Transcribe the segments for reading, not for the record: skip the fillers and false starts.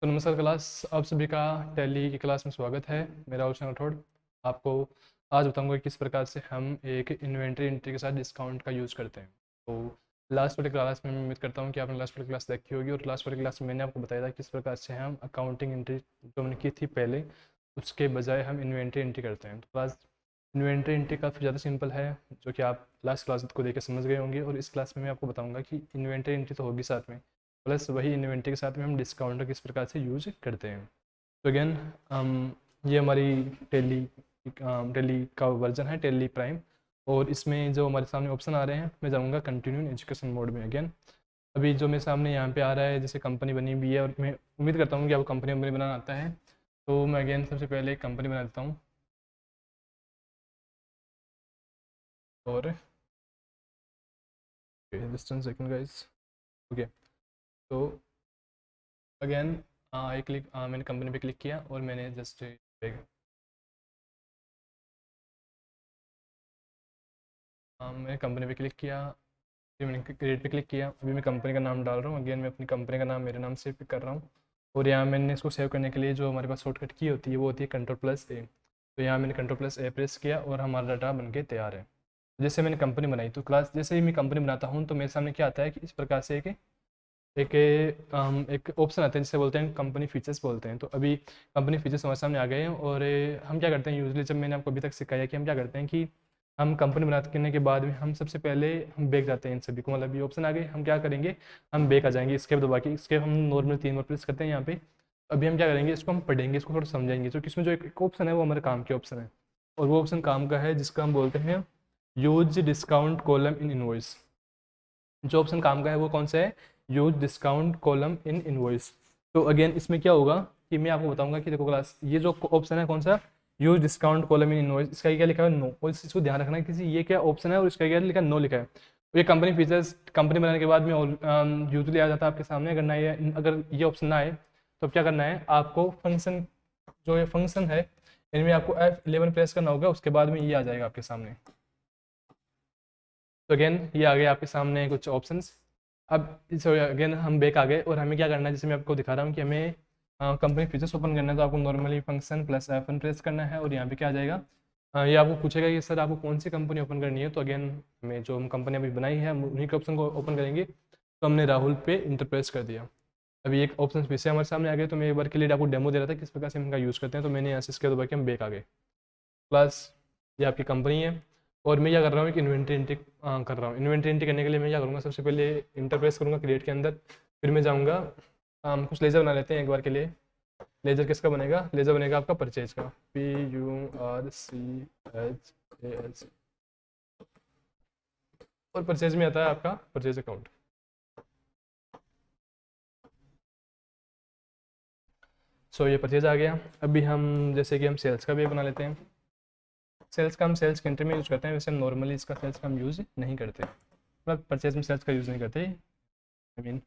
तो नमस्कार क्लास, आप सभी का टैली की क्लास में स्वागत है। मेरा भूषण राठौड़ आपको आज बताऊंगा कि किस प्रकार से हम एक इन्वेंट्री एंट्री के साथ डिस्काउंट का यूज़ करते हैं। तो लास्ट वाली क्लास में मैं उम्मीद करता हूं कि आपने लास्ट वाली क्लास देखी होगी, और लास्ट वाली क्लास में मैंने आपको बताया था किस प्रकार से हम अकाउंटिंग एंट्री जो मैंने की थी पहले, उसके बजाय हम इन्वेंट्री एंट्री करते हैं। तो क्लास इन्वेंट्री एंट्री काफ़ी ज़्यादा सिंपल है, जो कि आप लास्ट क्लास को देख के समझ गए होंगे। और इस क्लास में मैं आपको बताऊँगा कि इन्वेंट्री एंट्री तो होगी साथ में, प्लस वही इन्वेंट्री के साथ में हम डिस्काउंटर किस प्रकार से यूज करते हैं। तो अगेन ये हमारी टेली टेली का वर्जन है, टेली प्राइम। और इसमें जो हमारे सामने ऑप्शन आ रहे हैं, मैं जाऊँगा कंटिन्यू इन एजुकेशन मोड में। अगेन अभी जो मेरे सामने यहाँ पे आ रहा है, जैसे कंपनी बनी हुई है, और मैं उम्मीद करता हूँ कि आपको कंपनी बनाना आता है। तो मैं अगेन सबसे पहले एक कंपनी बना देता हूँ। और just one second guys. Okay, तो अगेन एक क्लिक मैंने कंपनी पे क्लिक किया और मैंने जस्ट मैंने कंपनी पे क्लिक किया, फिर मैंने क्रिएट पे क्लिक किया। अभी मैं कंपनी का नाम डाल रहा हूँ। अगेन मैं अपनी कंपनी का नाम मेरे नाम से पिक कर रहा हूँ। और यहाँ मैंने इसको सेव करने के लिए जो हमारे पास शॉर्टकट की होती है वो होती है कंट्रोल+A। तो यहाँ मैंने कंट्रोल+A प्रेस किया और हमारा डाटा बन के तैयार है। जैसे मैंने कंपनी बनाई, तो क्लास जैसे ही मैं कंपनी बनाता हूँ तो मेरे सामने क्या आता है कि इस प्रकार से एक एक ऑप्शन आता है जिसे बोलते हैं कंपनी फीचर्स बोलते हैं। तो अभी कंपनी फीचर्स हमारे सामने आ गए हैं। और हम क्या करते हैं यूजली, जब मैंने आपको अभी तक सिखाया कि हम क्या करते हैं कि हम कंपनी करने के बाद में हम सबसे पहले हम बैक जाते हैं इन सभी को। मतलब ये ऑप्शन आ गए, हम क्या करेंगे, हम बैक आ जाएंगे स्केप दबा के। स्केप हम नॉर्मल 3 बार प्रेस करते हैं यहाँ पे। अभी हम क्या करेंगे, इसको हम पढ़ेंगे, इसको थोड़ा समझेंगे। तो किसमें जो एक ऑप्शन है वो हमारे काम के ऑप्शन है, और वो ऑप्शन काम का है जिसका हम बोलते हैं use discount column in invoice. जो ऑप्शन काम का है वो कौन सा है, use discount column in invoice. तो अगेन इसमें क्या होगा कि मैं आपको बताऊंगा कि देखो क्लास, ये जो ऑप्शन है कौन सा, use discount column in invoice, इसका क्या लिखा है, नो। और इस चीज़ को ध्यान रखना है, किसी ये क्या ऑप्शन है और इसका क्या लिखा है, नो लिखा है। तो ये कंपनी फीचर्स कंपनी बनाने के बाद में यूजली आ जाता है आपके सामने। अगर ये ऑप्शन ना आए तो क्या करना है, आपको फंक्शन, जो ये फंक्शन है इनमें आपको F11 प्रेस करना होगा, उसके बाद में ये आ जाएगा आपके सामने। तो अगेन ये आ गए आपके सामने कुछ ऑप्शंस। अब अगेन हम बैक आ गए और हमें क्या करना है, जैसे मैं आपको दिखा रहा हूँ कि हमें कंपनी फीचर्स ओपन करना है। तो आपको normally function plus F1 press करना है और यहाँ पे क्या आ जाएगा, ये आपको पूछेगा कि सर आपको कौन सी कंपनी ओपन करनी है। तो अगेन मैं जो हम कंपनी अभी बनाई है हम उन्हीं के ऑप्शन को ओपन करेंगे। तो हमने राहुल पे इंटर प्रेस कर दिया। अभी एक ऑप्शन फिर से हमारे सामने आ गए। तो मैं एक बार के लिए आपको डेमो दे रहा था किस प्रकार से हम इनका यूज़ करते हैं। तो मैंने यहाँ से इसके दबा के हम बैक आ गए। प्लस ये आपकी कंपनी है। और मैं क्या कर रहा हूँ, एक इन्वेंट्री एंट्री कर रहा हूँ। इन्वेंट्री एंट्री करने के लिए मैं क्या करूँगा, सबसे पहले इंटरप्रेस करूँगा क्रिएट के अंदर। फिर मैं जाऊँगा, कुछ लेज़र बना लेते हैं एक बार के लिए। लेज़र किसका बनेगा, लेज़र बनेगा आपका परचेज का, PURCHAS। और परचेज में आता है आपका परचेज अकाउंट। सो ये परचेज आ गया। अभी हम जैसे कि हम सेल्स का भी बना लेते हैं। सेल्स का हम सेल्स कंट्री में यूज़ करते हैं, वैसे हम नॉर्मली इसका सेल्स का हम यूज़ नहीं करते। मतलब परचेज में सेल्स का यूज़ नहीं करते, आई मीन।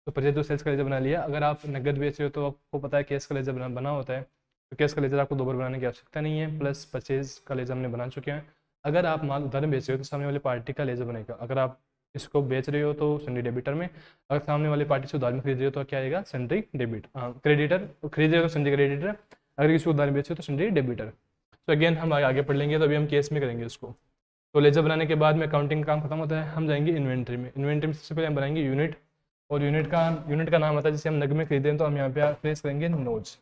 तो परचेज तो सेल्स का लेजर बना लिया। अगर आप नगद बेच रहे हो तो आपको पता है कैश का लेजर बना होता है। तो कैश का लेजर आपको 2 बार बनाने की आवश्यकता नहीं है। प्लस परचेज का लेजर हमने बना चुके हैं। अगर आप माल उधार में बेच रहे हो तो सामने वाली पार्टी का लेजर बनेगा। अगर आप इसको बेच रहे हो तो सन्डी डेबिटर में, अगर सामने वाली पार्टी से उधार में खरीद रहे हो तो क्या आएगा, सन्डी डेबिट क्रेडिटर। खरीद रहे हो तो सन्डी क्रेडिटर, अगर किसी को उधार में बेच रहे हो तो सन्डी डेबिटर। तो अगेन हम आगे पढ़ लेंगे। तो अभी हम केस में करेंगे उसको। तो लेजर बनाने के बाद में अकाउंटिंग का काम खत्म होता है, हम जाएंगे इन्वेंट्री में। इन्वेंट्री में सबसे पहले हम बनाएंगे यूनिट। और यूनिट का नाम आता है, जैसे हम नग में खरीदें तो हम यहाँ पे प्रेस करेंगे नोज।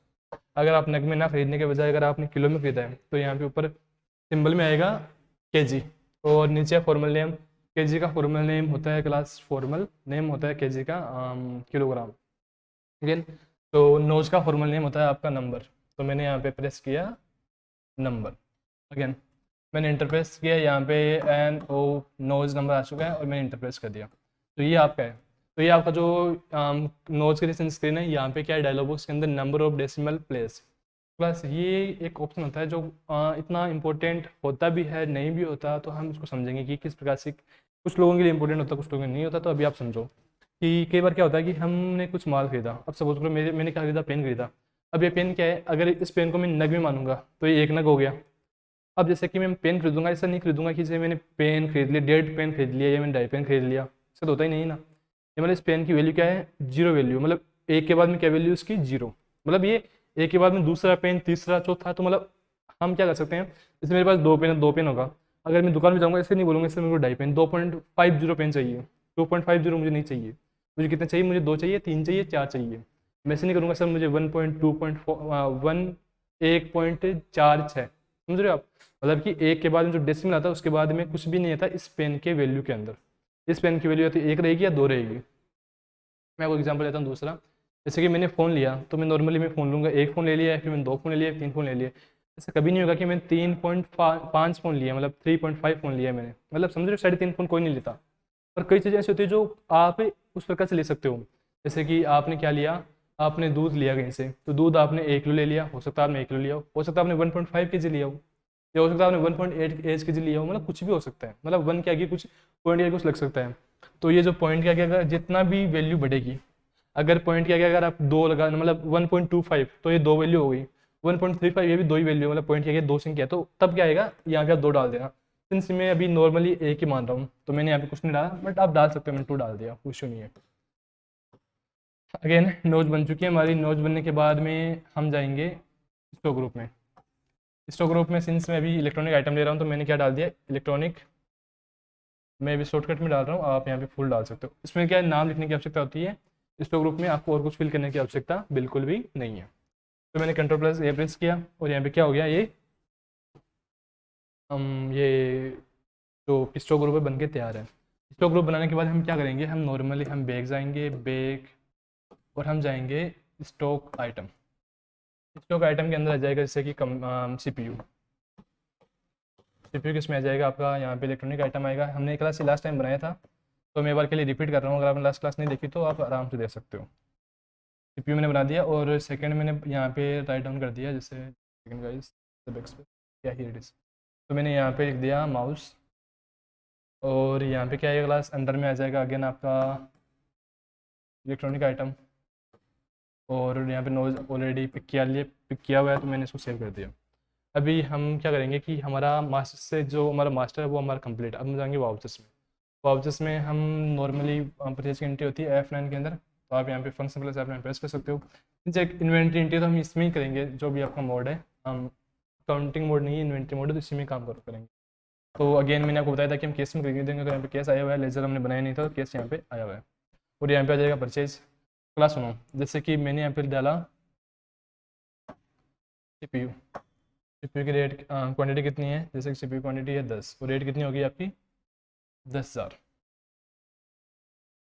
अगर आप नग में ना खरीदने के बजाय अगर आपने किलो में खरीदा है तो यहाँ पे ऊपर सिंबल में आएगा केजी, और नीचे फॉर्मल नेम। केजी का फॉर्मल नेम होता है क्लास, फॉर्मल नेम होता है केजी का किलोग्राम। ठीक है। तो नोज का फॉर्मल नेम होता है आपका नंबर। तो मैंने यहाँ पे प्रेस किया नंबर। अगेन मैंने इंटरप्रेस किया, यहाँ पे NO नोज नंबर आ चुका है और मैंने इंटरप्रेस कर दिया। तो ये आपका है। तो ये आपका जो नोज के लिए स्क्रीन है, यहाँ पे क्या है, डायलॉग बॉक्स के अंदर number of decimal place plus ये एक ऑप्शन होता है जो इतना इंपॉर्टेंट होता भी है नहीं भी होता। तो हम इसको समझेंगे कि किस प्रकार से कुछ लोगों के लिए इंपॉर्टेंट होता है, कुछ लोगों के लिए नहीं होता। तो अभी आप समझो कि कई बार क्या होता है कि हमने कुछ माल खरीदा। अब सपोज करो मैंने क्या खरीदा, पेन खरीदा। अब ये पेन क्या है, अगर इस पेन को मैं नग में मानूंगा तो ये 1 नग हो गया। अब जैसे कि मैं पेन खरीदूंगा, ऐसा नहीं खरीदूंगा कि जैसे मैंने पेन खरीद लिया, 1.5 पेन खरीद लिया या मैंने 2.5 पेन खरीद लिया, ऐसा तो होता ही नहीं ना। ये मतलब इस पेन की वैल्यू क्या है, 0 वैल्यू। मतलब एक के बाद में क्या वैल्यू उसकी 0, मतलब ये एक के बाद में दूसरा पेन, तीसरा, चौथा, तो मतलब हम क्या कर सकते हैं, जैसे मेरे पास 2 पेन है, 2 पेन होगा, अगर मैं दुकान में जाऊँगा ऐसे नहीं बोलूँगा इससे मेरे को 2.5 पेन, 2.50 पेन चाहिए, 2.50 मुझे नहीं चाहिए, मुझे कितने चाहिए, मुझे 2 चाहिए, 3 चाहिए, 4 चाहिए। मैं ऐसे नहीं करूँगा सर मुझे 1.46, समझ रहे हो आप, मतलब कि एक के बाद में जो डेसिमल आता है उसके बाद में कुछ भी नहीं आता इस पेन के वैल्यू के अंदर, इस पेन की वैल्यू या तो 1 रहेगी या 2 रहेगी। मैं आपको एग्जांपल देता हूँ दूसरा, जैसे कि मैंने फ़ोन लिया तो मैं नॉर्मली मैं फ़ोन लूँगा, एक फ़ोन ले लिया, फिर मैंने 2 फ़ोन ले लिया, 3 फ़ोन ले लिए, ऐसा कभी नहीं होगा कि मैंने 3.5 फ़ोन लिया, मतलब 3.5 फ़ोन लिया मैंने, मतलब समझ रहे हो, 3.5 फ़ोन कोई नहीं लेता। और कई चीज़ें ऐसी होती है जो आप उस प्रकार से ले सकते हो, जैसे कि आपने क्या लिया, आपने दूध लिया कहीं से, तो दूध आपने 1 किलो ले लिया, हो सकता है आपने 1 किलो लिया हो सकता है आपने 1.5 केजी लिया हो, या हो सकता है आपने 1.8 केजी लिया हो, मतलब कुछ भी हो सकता है, मतलब 1 के आगे कुछ पॉइंट के आगे कुछ लग सकता है। तो ये जो पॉइंट के आगे अगर जितना भी वैल्यू बढ़ेगी, अगर पॉइंट के आगे अगर आप 2 लगा, मतलब 1.25, तो ये 2 वैल्यू हो गई, 1.35 ये भी 2 ही वैल्यू, मतलब पॉइंट के आगे 2 संख्या है, तो तब क्या आएगा, यहाँ पे आप 2 डाल देना। सिंस मैं अभी नॉर्मली 1 ही मान रहा हूँ तो मैंने यहाँ पे कुछ नहीं डाला, बट आप डाल सकते हो, मैंने 2 डाल दिया, कुछ नहीं है। अगेन नोज बन चुकी है हमारी, नोज बनने के बाद में हम जाएंगे स्टॉक ग्रुप में। स्टॉक ग्रुप में सिंस मैं अभी इलेक्ट्रॉनिक आइटम ले रहा हूँ तो मैंने क्या डाल दिया, इलेक्ट्रॉनिक, मैं अभी शॉर्टकट में डाल रहा हूँ, आप यहाँ पे फुल डाल सकते हो। इसमें क्या है, नाम लिखने की आवश्यकता होती है, स्टॉक ग्रुप में आपको और कुछ फिल करने की आवश्यकता बिल्कुल भी नहीं है। तो मैंने कंट्रोल प्लस ए प्रेस किया और यहाँ पे क्या हो गया, ये जो स्टॉक ग्रुप है बन के तैयार है। स्टॉक ग्रुप बनाने के बाद हम क्या करेंगे, हम नॉर्मली हम बैग जाएंगे, बैग, और हम जाएंगे स्टॉक आइटम। स्टॉक आइटम के अंदर आ जाएगा जैसे कि CPU, सीपीयू किस में आ जाएगा आपका, यहाँ पे इलेक्ट्रॉनिक आइटम आएगा। हमने एक क्लास लास्ट टाइम बनाया था तो मैं एक बार के लिए रिपीट कर रहा हूँ, अगर आपने लास्ट क्लास नहीं देखी तो आप आराम से देख सकते हो। सीपीयू मैंने बना दिया और सेकंड मैंने यहाँ पे राइट डाउन कर दिया, जैसे सेकंड गाइस सब एक्सप्रेस क्या ही इट इज़, तो मैंने यहाँ पे लिख दिया माउस, और यहाँ पे क्या है, क्लास अंडर में आ जाएगा अगेन आपका इलेक्ट्रॉनिक आइटम, और यहाँ पे नोज ऑलरेडी पिक किया हुआ है तो मैंने इसको सेव कर दिया। अभी हम क्या करेंगे कि हमारा मास्टर से जो हमारा मास्टर है वो हमारा कंप्लीट, अब हम जाएंगे वाउचर्स में। वाउचर्स में हम नॉर्मली परचेज की एंट्री होती है F9 के अंदर, तो आप यहाँ पे फंक्शन प्लस F9 प्रेस कर सकते हो। जैसे इन्वेंट्री एंट्री तो हम इसमें ही करेंगे, जो भी आपका मोड है, हम काउंटिंग मोड नहीं है, इन्वेंट्री मोड है, तो इसी में काम करेंगे। तो अगेन मैंने आपको बताया था कि हम केस में खरीदेंगे, तो यहाँ पे केस आया हुआ है, लेजर हमने बनाया नहीं था तो केस यहाँ पे आया हुआ है, और यहाँ पे आ जाएगा परचेज। क्लास सुनो, जैसे कि मैंने यहाँ पे डाला CPU, सीपीयू की रेट क्वांटिटी कितनी है, जैसे कि सीपीयू क्वांटिटी है 10 और रेट कितनी होगी आपकी 10,000,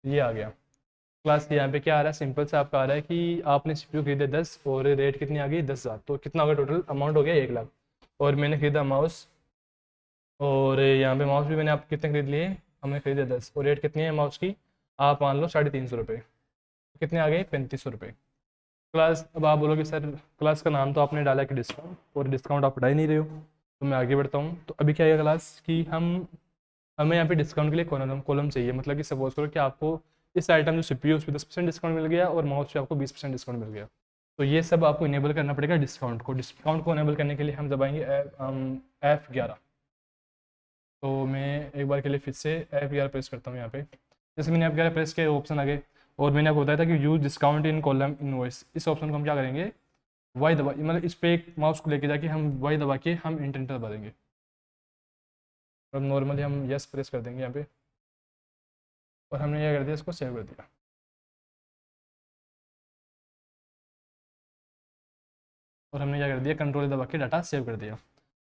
ये आ गया। क्लास के यहाँ पे क्या आ रहा है, सिंपल से आपका आ रहा है कि आपने सीपीयू खरीदे 10 और रेट कितनी आ गई 10,000, तो कितना होगा टोटल अमाउंट हो गया 1,00,000। और मैंने खरीदा माउस, और यहाँ पे माउस भी मैंने आप कितने खरीद लिए, हमने खरीदे 10 और रेट कितनी है माउस की, आप मान लो 350 रुपये, कितने आ गए 3500 रुपये। क्लास, अब आप बोलोगे सर क्लास का नाम तो आपने डाला कि डिस्काउंट, और डिस्काउंट आप हटा ही नहीं रहे हो, तो मैं आगे बढ़ता हूँ। तो अभी क्या है क्लास कि हमें यहाँ पे डिस्काउंट के लिए कॉलम चाहिए, मतलब कि सपोज करो कि आपको इस आइटम जो CPU उस पर 10% डिस्काउंट मिल गया और माउस पे आपको 20% डिस्काउंट मिल गया, तो ये सब आपको इनेबल करना पड़ेगा डिस्काउंट को इनेबल करने के लिए हम दबाएंगे F11। तो मैं एक बार के लिए फिर से F11 प्रेस करता हूँ यहाँ पे, जैसे मैंने F11 प्रेस किया ऑप्शन आ गए, और मैंने आपको बताया था कि use discount in column invoice, इस ऑप्शन को हम क्या करेंगे वाई दबा, मतलब इस पर एक माउस को लेके जाके हम वाई दबा के हम इंटर दबा देंगे, अब नॉर्मली हम यस प्रेस कर देंगे यहाँ पे, और हमने क्या कर दिया इसको सेव कर दिया। और हमने क्या कर दिया कंट्रोल दबा के डाटा सेव कर दिया।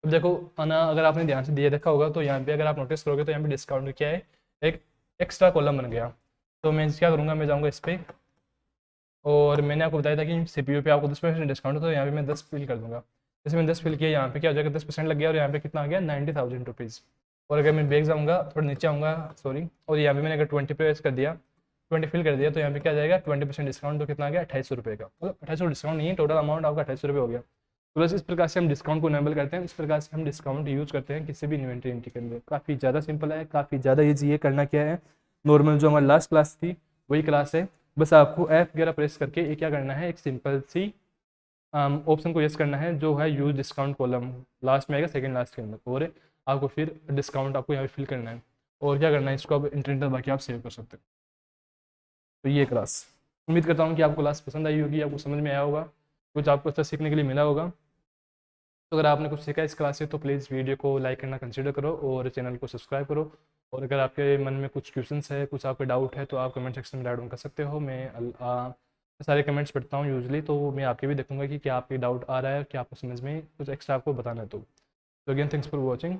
अब देखो अना, अगर आपने ध्यान से दिए देखा होगा तो यहाँ पे अगर आप नोटिस करोगे तो यहाँ पे डिस्काउंट क्या है, एक एक्स्ट्रा कॉलम बन गया। तो मैं क्या करूँगा, मैं जाऊँगा इस पर, और मैंने आपको बताया था कि CPU पे आपको 10% डिस्काउंट है, तो यहाँ पे मैं 10 फिल कर दूँगा। जैसे मैंने 10 फिल किया, यहाँ पे क्या हो जाएगा 10% लग गया, और यहाँ पे कितना आ गया 90,000 रुपीज़। और अगर मैं बैग जाऊँगा थोड़ा नीचे आऊँगा, सॉरी, और यहाँ पे मैंने अगर 20 प्रेस कर दिया, 20 फिल कर दिया, तो यहाँ पे क्या आ जाएगा 20% डिस्काउंट, तो कितना आ गया 2800 रुपये का, मतलब 2800 डिस्काउंट नहीं है, टोटल अमाउंट आपका 2800 रुपये हो गया। तो बस इस प्रकार से हम डिस्काउंट को इनेबल करते हैं, इस प्रकार से हम डिस्काउंट यूज़ करते हैं किसी भी इन्वेंट्री एंट्री के अंदर। काफ़ी ज़्यादा सिंपल है, काफ़ी ज़्यादा ईजी है, करना क्या है, नॉर्मल जो हमारी लास्ट क्लास थी वही क्लास है, बस आपको F11 प्रेस करके ये क्या करना है, एक सिंपल सी ऑप्शन को यस करना है जो है यूज डिस्काउंट कॉलम, लास्ट में आएगा सेकंड लास्ट के अंदर, और आपको फिर डिस्काउंट आपको यहाँ पे फिल करना है, और क्या करना है इसको आप इंटरनेट बाकी आप सेव कर सकते हो। तो ये क्लास उम्मीद करता हूँ कि आपको क्लास पसंद आई होगी, आपको समझ में आया होगा, कुछ आपको अच्छा सीखने के लिए मिला होगा। तो अगर आपने कुछ सीखा इस क्लास से तो प्लीज़ वीडियो को लाइक करना कंसिडर करो और चैनल को सब्सक्राइब करो। और अगर आपके मन में कुछ क्वेश्चंस है, कुछ आपके डाउट है, तो आप कमेंट सेक्शन में डाउन कर सकते हो। मैं सारे कमेंट्स पढ़ता हूँ यूजली, तो मैं आपके भी देखूंगा कि क्या आपके डाउट आ रहा है, क्या आपको समझ में कुछ एक्स्ट्रा आपको बताना है। तो अगेन थैंक्स फॉर वॉचिंग।